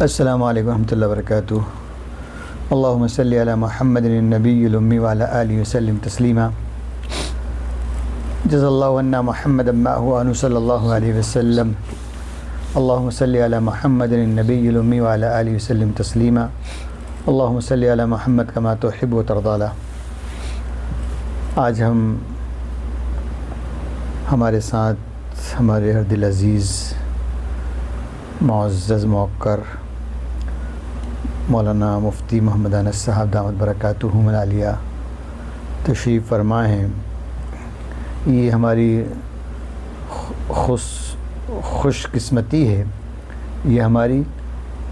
السلام علیکم ورحمۃ اللہ وبرکاتہ۔ اللہم صلی علی محمد النبی الامی وعلی آلہ وسلم تسلیما۔ جزا اللہ عنا محمد معه صلی اللہ علیہ وسلم۔ اللہم صلی علی محمد النبی الامی وعلی آلہ وسلم تسلیما۔ اللہم صلی علی محمد کما تحب و ترضی۔ آج ہمارے ساتھ ہمارے ہر دل عزیز معزز موقر مولانا مفتی محمد انس صاحب دامت برکاتہم العالیہ تشریف فرما ہیں۔ یہ ہماری خوش قسمتی ہے، یہ ہماری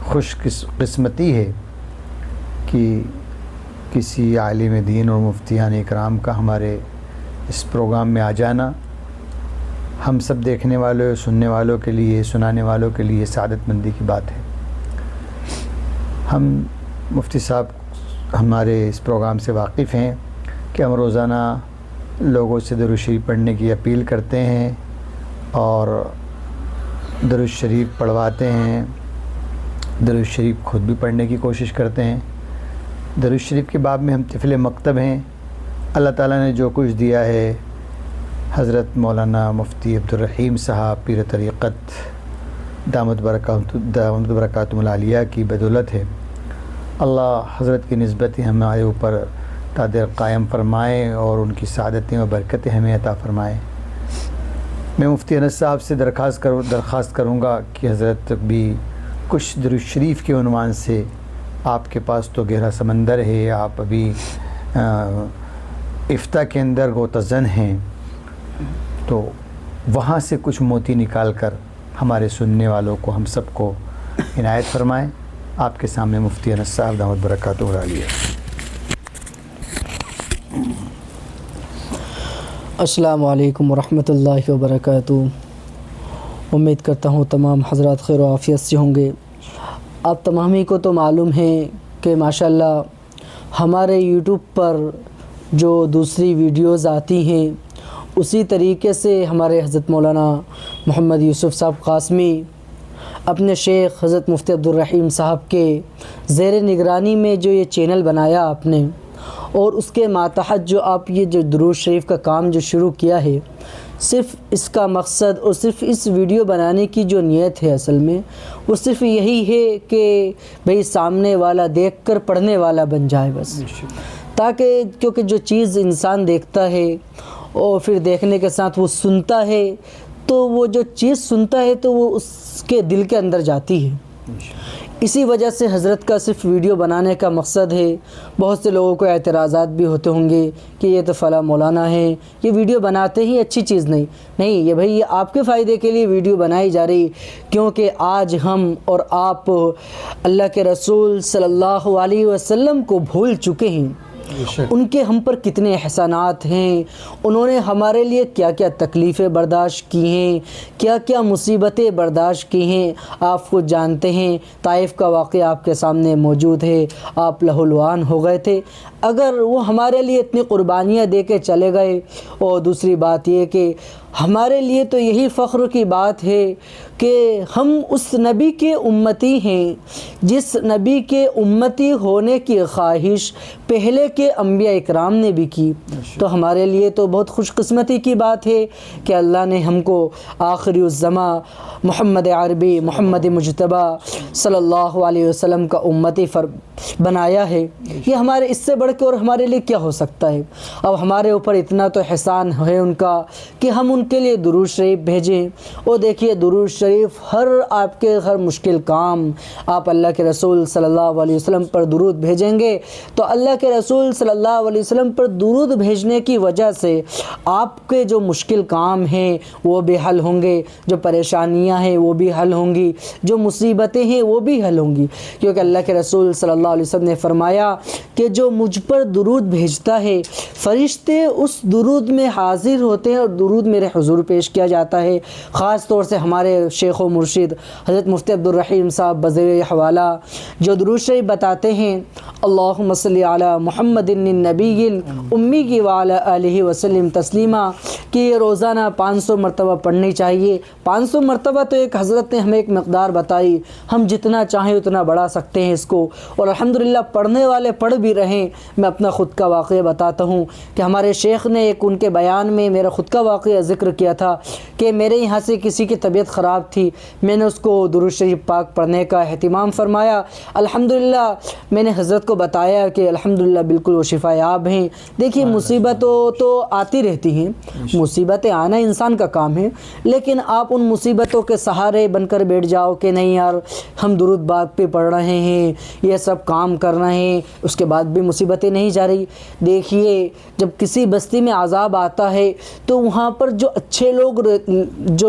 خوش قسمتی ہے کہ کسی عالم دین اور مفتیان اکرام کا ہمارے اس پروگرام میں آ جانا ہم سب دیکھنے والوں، سننے والوں کے لیے، سنانے والوں کے لیے سعادت مندی کی بات ہے۔ ہم مفتی صاحب ہمارے اس پروگرام سے واقف ہیں کہ ہم روزانہ لوگوں سے درود شریف پڑھنے کی اپیل کرتے ہیں اور درود شریف پڑھواتے ہیں، درود شریف خود بھی پڑھنے کی کوشش کرتے ہیں۔ درود شریف کے باب میں ہم طفل مکتب ہیں۔ اللہ تعالیٰ نے جو کچھ دیا ہے حضرت مولانا مفتی عبدالرحیم صاحب پیر طریقت دامت برکاتہم العالیہ کی بدولت ہے۔ اللہ حضرت کی نسبت ہمارے اوپر قادر قائم فرمائے اور ان کی سعادتیں و برکتیں ہمیں عطا فرمائے۔ میں مفتی انس صاحب سے درخواست کروں گا کہ حضرت بھی کچھ درود شریف کے عنوان سے، آپ کے پاس تو گہرا سمندر ہے، آپ ابھی افتاء کے اندر غوطہ ہیں، تو وہاں سے کچھ موتی نکال کر ہمارے سننے والوں کو، ہم سب کو عنایت فرمائیں۔ آپ کے سامنے مفتی انس صاحب دامت برکاتہم العالیہ۔ السلام علیکم ورحمۃ اللہ وبرکاتہ۔ امید کرتا ہوں تمام حضرات خیر و عافیت سے ہوں گے۔ آپ تمامی کو تو معلوم ہے کہ ماشاءاللہ ہمارے یوٹیوب پر جو دوسری ویڈیوز آتی ہیں اسی طریقے سے ہمارے حضرت مولانا محمد یوسف صاحب قاسمی اپنے شیخ حضرت مفتی عبدالرحیم صاحب کے زیر نگرانی میں جو یہ چینل بنایا آپ نے، اور اس کے ماتحت جو آپ یہ جو درود شریف کا کام جو شروع کیا ہے، صرف اس کا مقصد اور صرف اس ویڈیو بنانے کی جو نیت ہے اصل میں وہ صرف یہی ہے کہ بھئی سامنے والا دیکھ کر پڑھنے والا بن جائے بس، تاکہ کیونکہ جو چیز انسان دیکھتا ہے اور پھر دیکھنے کے ساتھ وہ سنتا ہے، تو وہ جو چیز سنتا ہے تو وہ اس کے دل کے اندر جاتی ہے۔ اسی وجہ سے حضرت کا صرف ویڈیو بنانے کا مقصد ہے۔ بہت سے لوگوں کو اعتراضات بھی ہوتے ہوں گے کہ یہ تو فلاں مولانا ہے، یہ ویڈیو بناتے ہی اچھی چیز نہیں، یہ بھائی یہ آپ کے فائدے کے لیے ویڈیو بنائی جا رہی، کیونکہ آج ہم اور آپ اللہ کے رسول صلی اللہ علیہ وسلم کو بھول چکے ہیں۔ ان کے ہم پر کتنے احسانات ہیں، انہوں نے ہمارے لیے کیا کیا تکلیفیں برداشت کی ہیں، کیا کیا مصیبتیں برداشت کی ہیں، آپ کو جانتے ہیں۔ طائف کا واقعہ آپ کے سامنے موجود ہے، آپ لہولوان ہو گئے تھے۔ اگر وہ ہمارے لیے اتنی قربانیاں دے کے چلے گئے، اور دوسری بات یہ کہ ہمارے لیے تو یہی فخر کی بات ہے کہ ہم اس نبی کے امتی ہیں جس نبی کے امتی ہونے کی خواہش پہلے کے انبیاء اکرام نے بھی کی، تو ہمارے لیے تو بہت خوش قسمتی کی بات ہے کہ اللہ نے ہم کو آخری الزماں محمد عربی محمد مجتبی صلی اللہ علیہ وسلم کا امتی بنایا ہے۔ یہ ہمارے اس سے بڑھ کے اور ہمارے لیے کیا ہو سکتا ہے؟ اب ہمارے اوپر اتنا تو احسان ہے ان کا کہ ہم ان کے لیے درود شریف بھیجیں۔ اور دیکھیے درود شریف آپ کے ہر مشکل کام، آپ اللہ کے رسول صلی اللہ علیہ وسلم پر درود بھیجیں گے تو اللہ کے رسول صلی اللہ علیہ وسلم پر درود بھیجنے کی وجہ سے آپ کے جو مشکل کام ہیں وہ بھی حل ہوں گے، جو پریشانیاں ہیں وہ بھی حل ہوں گی، جو مصیبتیں ہیں وہ بھی حل ہوں گی، کیونکہ اللہ کے رسول صلی اللہ علیہ وسلم نے فرمایا کہ جو مجھ پر درود بھیجتا ہے فرشتے اس درود میں حاضر ہوتے ہیں اور درود میرے حضور پیش کیا جاتا ہے۔ خاص طور سے ہمارے شیخ و مرشد حضرت مفتی عبدالرحیم صاحب بزیر حوالہ جو درود شریف بتاتے ہیں، اللہم صلی علی محمد النبی امی وعلی آلہ وسلم تسلیما، کہ یہ روزانہ 500 مرتبہ پڑھنی چاہیے۔ 500 مرتبہ تو ایک حضرت نے ہمیں ایک مقدار بتائی، ہم جتنا چاہیں اتنا بڑھا سکتے ہیں اس کو، اور الحمدللہ پڑھنے والے پڑھ بھی رہیں۔ میں اپنا خود کا واقعہ بتاتا ہوں کہ ہمارے شیخ نے ایک ان کے بیان میں میرا خود کا واقعہ ذکر کیا تھا کہ میرے یہاں سے کسی کی طبیعت خراب تھی، میں نے اس کو درود شریف پاک پڑھنے کا اہتمام فرمایا۔ الحمدللہ میں نے حضرت کو بتایا کہ الحمدللہ بالکل وہ شفا یاب ہیں۔ دیکھیے مصیبتوں تو آتی رہتی ہیں، مصیبتیں آنا انسان کا کام ہے، لیکن آپ ان مصیبتوں کے سہارے بن کر بیٹھ جاؤ کہ نہیں یار ہم درود پاک پہ پڑھ رہے ہیں، یہ سب کام کر رہے ہیں، اس کے بعد بھی مصیبتیں نہیں جا رہی۔ دیکھیے جب کسی بستی میں عذاب آتا ہے تو وہاں پر جو اچھے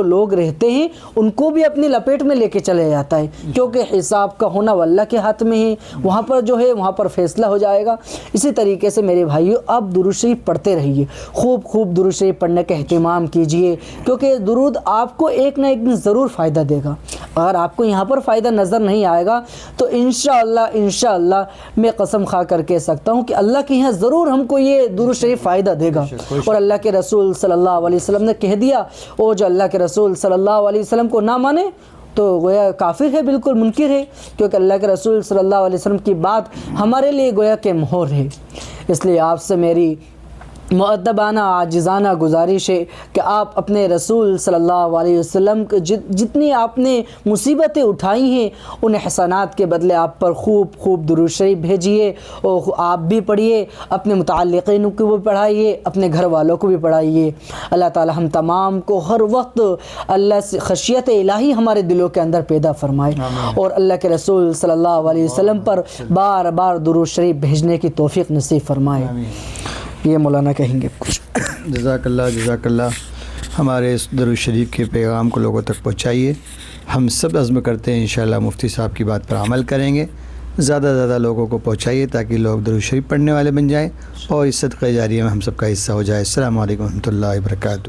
لوگ رہتے ہیں ان کو بھی اپنی لپیٹ میں لے کے چلے جاتا ہے، کیونکہ حساب کا ہونا اللہ کے ہاتھ میں ہے، وہاں پر جو ہے وہاں پر فیصلہ ہو جائے گا۔ اسی طریقے سے میرے بھائیو آپ درود شریف پڑھتے رہیے، خوب درود شریف پڑھنے کا اہتمام کیجئے، کیونکہ درود آپ کو ایک نہ ایک دن ضرور فائدہ دے گا۔ اگر آپ کو یہاں پر فائدہ نظر نہیں آئے گا تو انشاءاللہ میں قسم کھا کر کہہ سکتا ہوں کہ اللہ کے یہاں ضرور ہم کو یہ درود شریف فائدہ دے گا۔ اور اللہ کے رسول صلی اللہ علیہ وسلم نے کہہ دیا، وہ جو اللہ کے رسول صلی اللہ علیہ وسلم کو نہ مانے تو گویا کافر ہے، بالکل منکر ہے، کیونکہ اللہ کے رسول صلی اللہ علیہ وسلم کی بات ہمارے لیے گویا کہ مہر ہے۔ اس لیے آپ سے میری مؤدبانہ عاجزانہ گزارش ہے کہ آپ اپنے رسول صلی اللہ علیہ وسلم جتنی آپ نے مصیبتیں اٹھائی ہیں ان احسانات کے بدلے آپ پر خوب درود شریف بھیجیے، اور آپ بھی پڑھیے، اپنے متعلقین کو بھی پڑھائیے، اپنے گھر والوں کو بھی پڑھائیے۔ اللہ تعالی ہم تمام کو ہر وقت اللہ سے خشیت الہی ہمارے دلوں کے اندر پیدا فرمائے، اور اللہ کے رسول صلی اللہ علیہ وسلم پر بار بار درود شریف بھیجنے کی توفیق نصیب فرمائے۔ یہ مولانا کہیں گے کچھ۔ جزاک اللہ۔ ہمارے اس درود شریف کے پیغام کو لوگوں تک پہنچائیے۔ ہم سب عزم کرتے ہیں انشاءاللہ مفتی صاحب کی بات پر عمل کریں گے، زیادہ لوگوں کو پہنچائیے تاکہ لوگ درود شریف پڑھنے والے بن جائیں اور اس صدقہ جاریہ میں ہم سب کا حصہ ہو جائے۔ السلام علیکم ورحمۃ اللہ وبرکاتہ۔